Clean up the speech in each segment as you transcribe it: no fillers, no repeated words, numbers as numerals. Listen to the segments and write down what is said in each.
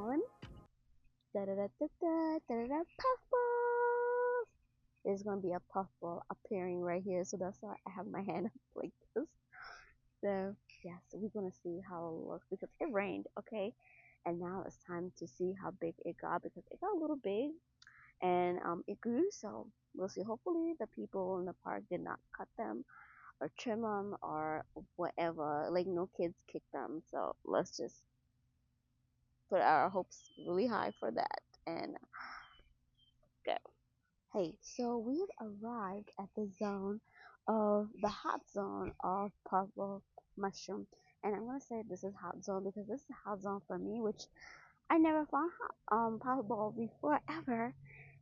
on. Da da da da da da da puffballs. There's gonna be a puffball appearing right here, so that's why I have my hand up like this. So yeah, so we're gonna see how it looks because it rained, okay? And now it's time to see how big it got because it got a little big and it grew. So we'll see. Hopefully the people in the park did not cut them or trim them or whatever. Like no kids kick them. So let's just put our hopes really high for that and go. Hey, so we have arrived at the zone of the hot zone of purple mushroom. And I'm gonna say this is hot zone because this is a hot zone for me, which I never found purple ball before ever.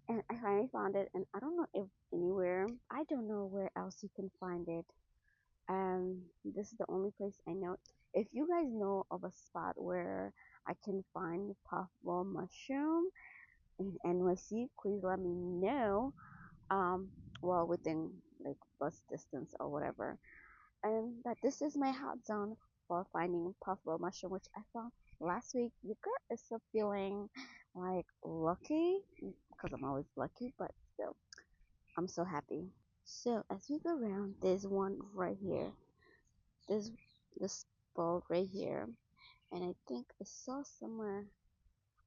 And I finally found it, and I don't know if anywhere. I don't know where else you can find it. This is the only place I know. If you guys know of a spot where I can find puffball mushroom in NYC, please let me know. Um, well, within like bus distance or whatever. And that this is my hot zone for finding puffball mushroom, which I found last week. You girl is still feeling like lucky because I'm always lucky, but still, I'm so happy. So as we go around, there's one right here. There's this ball right here, and I think I saw somewhere.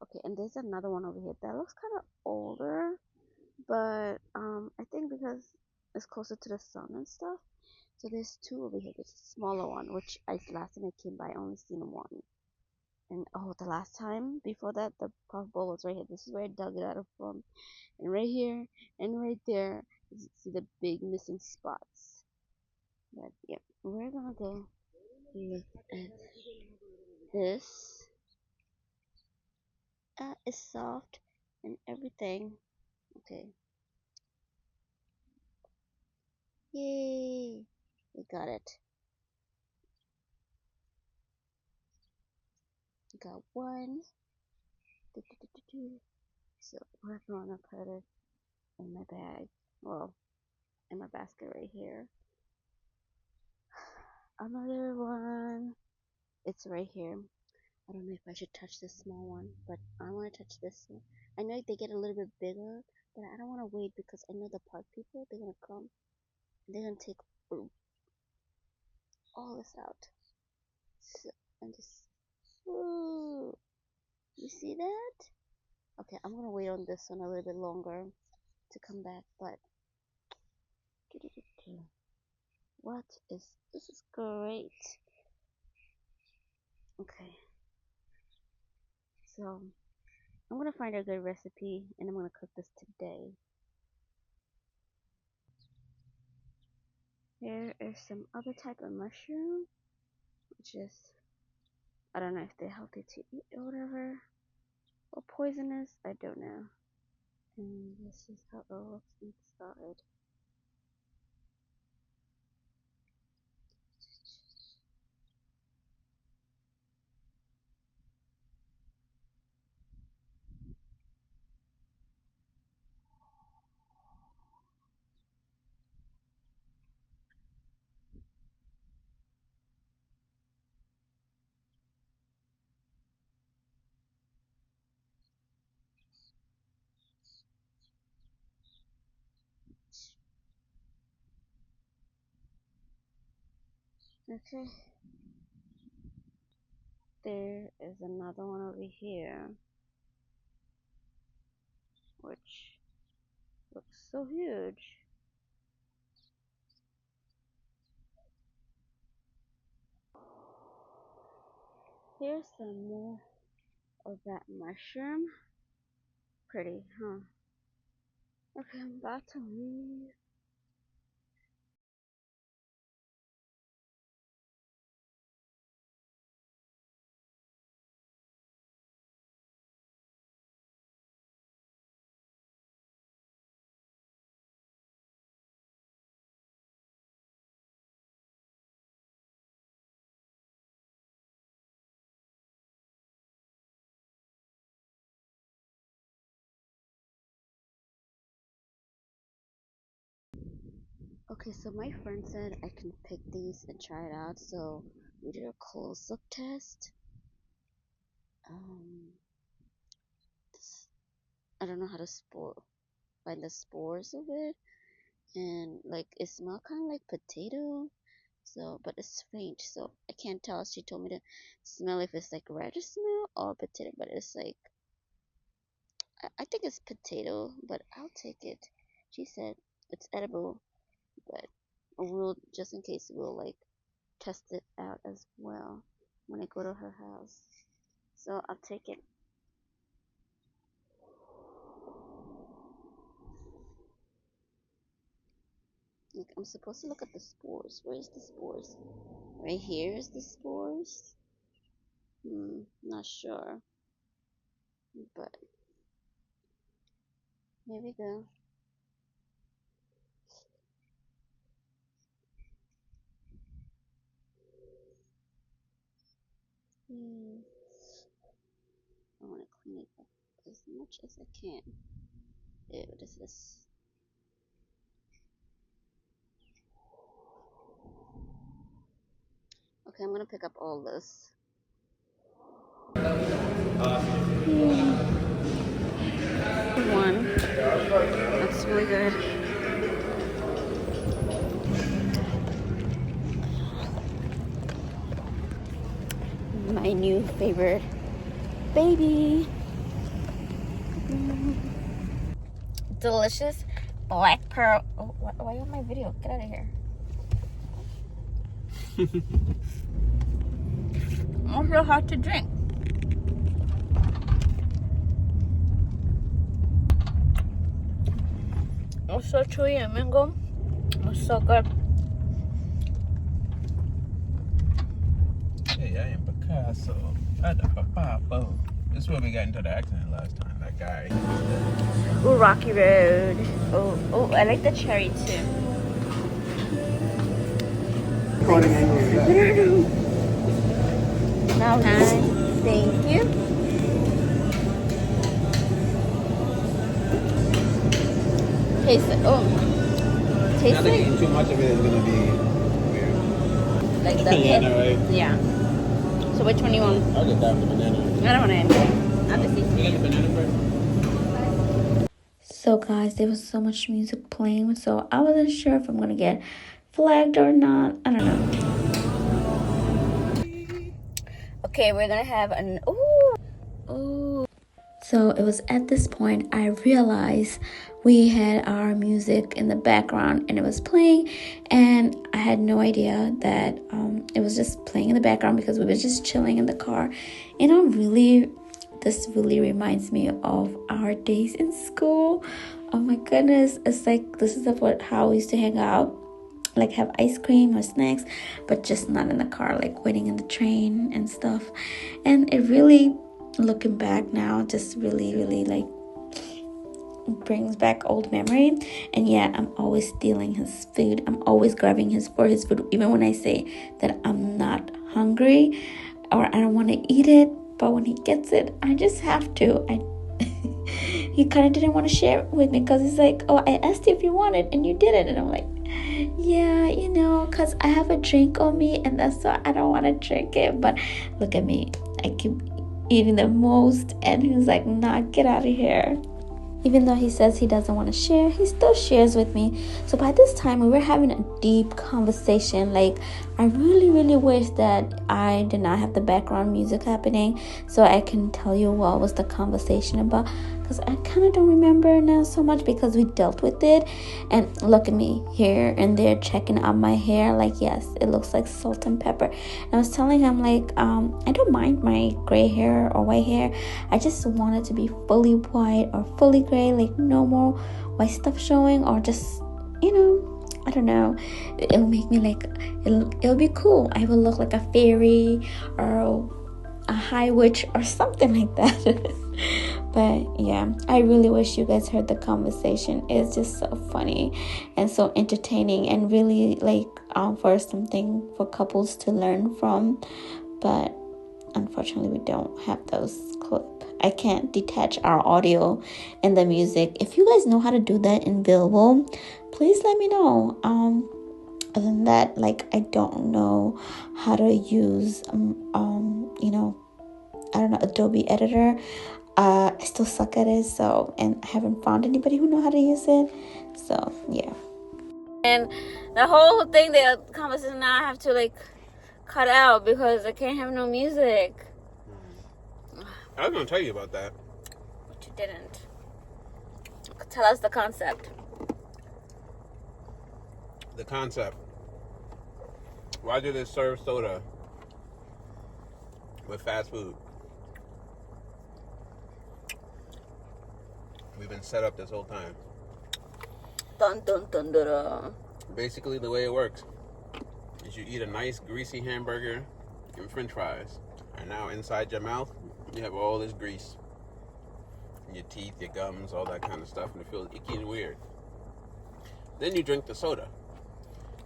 Okay, and there's another one over here that looks kind of older, but I think because it's closer to the sun and stuff. So there's two over here. There's a smaller one, which I last time I came by, I only seen one. And oh, the last time before that, the puff ball was right here. This is where I dug it out of from. And right here and right there, you see the big missing spots. But yeah, we're gonna go look at this. It's soft and everything. Okay, yay! We got it. We got one. So we're gonna put it in my bag. Well, in my basket right here. Another one. It's right here. I don't know if I should touch this small one, but I want to touch this one. I know they get a little bit bigger, but I don't want to wait because I know the park people, they're going to come. They're going to take all this out. So, and just, ooh, you see that? Okay, I'm going to wait on this one a little bit longer to come back, but what is, this is great. Okay, so I'm gonna find a good recipe and I'm gonna cook this today. Here is some other type of mushroom, which is, I don't know if they're healthy to eat or whatever, or poisonous, I don't know. And this is how it looks inside. Okay, there is another one over here, which looks so huge. Here's some more of that mushroom. Pretty, huh? Okay, I'm about to leave. Okay, so my friend said I can pick these and try it out, so we did a close-up test. Um, I don't know how to find the spores of it, and like it smells kind of like potato. So, but it's faint, so I can't tell. She told me to smell if it's like radish smell or potato, but it's like I think it's potato, but I'll take it. She said it's edible, but we'll just in case we'll like test it out as well when I go to her house. So I'll take it. Like, I'm supposed to look at the spores. Where's the spores? Right here is the spores. Not sure, but here we go. I want to clean it up as much as I can. Ew, this is. Okay, I'm gonna pick up all this. One. That's really good. My new favorite baby. Delicious black pearl. Oh, why on my video? Get out of here. Also hard to drink. Also chewy and mango. It's so good. Hey, I am Picasso. This is where we got into the accident last time. That guy. Ooh, Rocky Road. Oh, I like the cherry too. Now time. Thank you. Taste it. Oh. Taste I think it. eating too much of it is gonna be weird. Like that. Yeah, no, right? Yeah. So which one you want? I'll get that with the banana. I don't want anything. I'll just eat. You get the banana first? So guys, there was so much music playing, so I wasn't sure if I'm gonna get flagged or not. I don't know. Okay, we're gonna have an ooh. So it was at this point I realized we had our music in the background and it was playing, and I had no idea that it was just playing in the background because we were just chilling in the car. This really reminds me of our days in school. Oh my goodness, it's like this is how we used to hang out, like have ice cream or snacks, but just not in the car, like waiting in the train and stuff. And it really, looking back now, just really like brings back old memory. And yeah, I'm always stealing his food. I'm always grabbing his food, even when I say that I'm not hungry or I don't want to eat it. But when he gets it, I just have to. He kind of didn't want to share it with me because he's like, oh, I asked you if you wanted and you did it. And I'm like, yeah, because I have a drink on me and that's why I don't want to drink it. But look at me, I keep eating the most, and he's like, nah, get out of here. Even though he says he doesn't want to share, he still shares with me. So by this time, we were having a deep conversation. Like, I really wish that I did not have the background music happening so I can tell you what was the conversation about. Because I kind of don't remember now so much because we dealt with it. And look at me here and there checking out my hair. Like, yes, it looks like salt and pepper. And I was telling him, like, I don't mind my gray hair or white hair. I just want it to be fully white or fully gray, like no more white stuff showing, or just, I don't know. It'll make me like, it'll be cool. I will look like a fairy or a high witch or something like that. But yeah, I really wish you guys heard the conversation. It's just so funny and so entertaining, and really like for something for couples to learn from. But unfortunately, we don't have those clips. I can't detach our audio and the music. If you guys know how to do that in Vilvo, please let me know. Other than that, like, I don't know how to use I don't know, Adobe Editor. I still suck at it, so, and I haven't found anybody who know how to use it. So yeah. And the whole thing, the conversation now, I have to like cut out because I can't have no music. I was gonna tell you about that. But you didn't. Tell us the concept. The concept. Why do they serve soda with fast food? We've been set up this whole time. Dun dun dun dun dun. Basically, the way it works is you eat a nice greasy hamburger and french fries, and now inside your mouth you have all this grease in your teeth, your gums, all that kind of stuff, and it feels icky and weird. Then you drink the soda,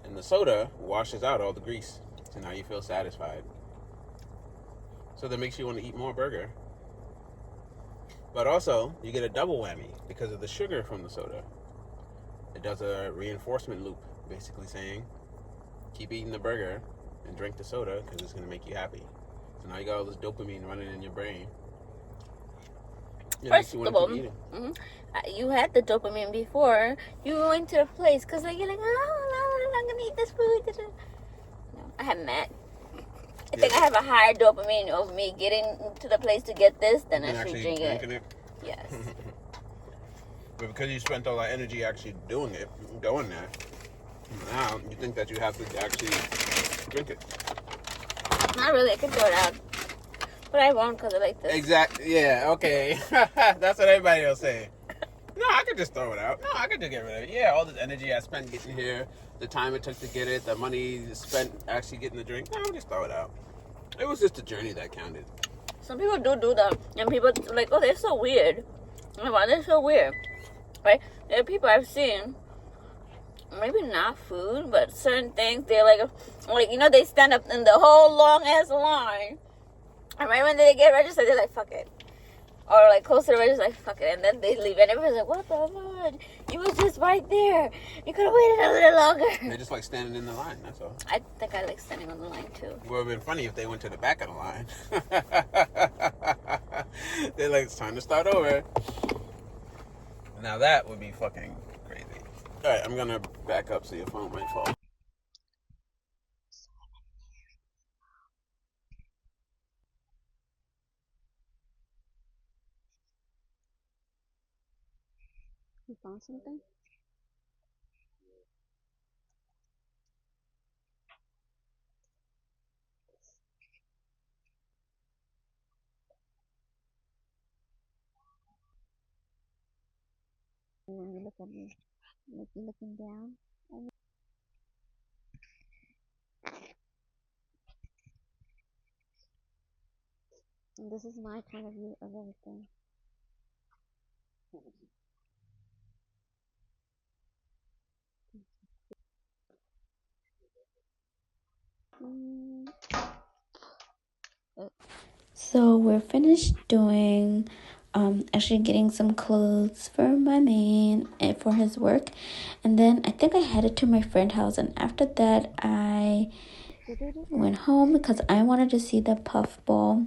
and the soda washes out all the grease, so now you feel satisfied. So that makes you want to eat more burger. But also, you get a double whammy because of the sugar from the soda. It does a reinforcement loop, basically saying, keep eating the burger and drink the soda because it's going to make you happy. So now you got all this dopamine running in your brain. It makes you want to keep eating. You had the dopamine before you went to the place because like, you're like, oh, I'm going to eat this food. No, I have met. I think I have a higher dopamine of me getting to the place to get this than actually drinking it. Yes. But because you spent all that energy actually doing it, going there, now you think that you have to actually drink it. Not really. I can throw it out. But I won't because I like this. Exactly. Yeah, okay. That's what everybody will say. No, I could just throw it out. No, I could just get rid of it. Yeah, all this energy I spent getting here, the time it took to get it, the money spent actually getting the drink, no, I'll just throw it out. It was just the journey that counted. Some people do that. And people are like, oh, they're so weird. I'm like, why they're so weird? Right? There are people I've seen, maybe not food, but certain things, they're like, you know, they stand up in the whole long ass line. And right when they get registered, they're like, fuck it. Or like close to the register, like, fuck it. And then they leave. And everybody's like, what the fuck? You was just right there. You could have waited a little longer. They just like standing in the line, that's all. I think I like standing on the line too. It would have been funny if they went to the back of the line. They're like, it's time to start over. Now that would be fucking crazy. Alright, I'm gonna back up so your phone might fall. You found something? And then you look at me, like you looking down. And this is my point of view of everything. So we're finished doing actually getting some clothes for my man and for his work, and then I think I headed to my friend's house, and after that I went home because I wanted to see the puffball.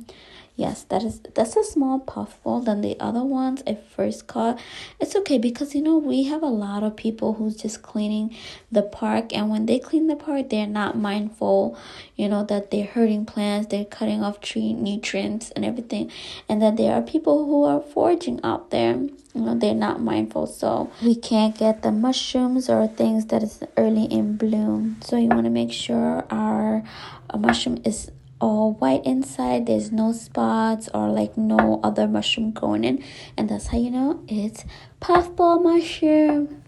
Yes, that's a small puffball than the other ones I first caught. It's okay because you know we have a lot of people who's just cleaning the park, and when they clean the park, they're not mindful, you know, that they're hurting plants, they're cutting off tree nutrients and everything, and then there are people who are foraging out there. You know, they're not mindful, so we can't get the mushrooms or things that is early in bloom. So you want to make sure our mushroom is all white inside, there's no spots or like no other mushroom growing in, and that's how you know it's puffball mushroom.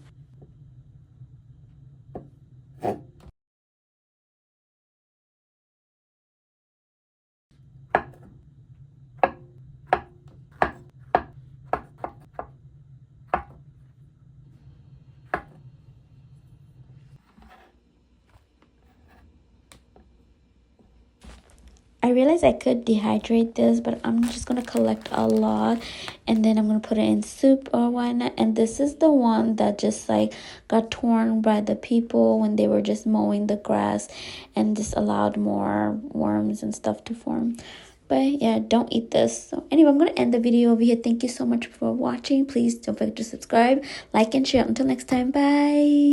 I realized I could dehydrate this, but I'm just going to collect a lot and then I'm going to put it in soup or whatnot. And this is the one that just like got torn by the people when they were just mowing the grass and just allowed more worms and stuff to form. But yeah, don't eat this. So anyway, I'm going to end the video over here. Thank you so much for watching. Please don't forget to subscribe, like, and share. Until next time, bye.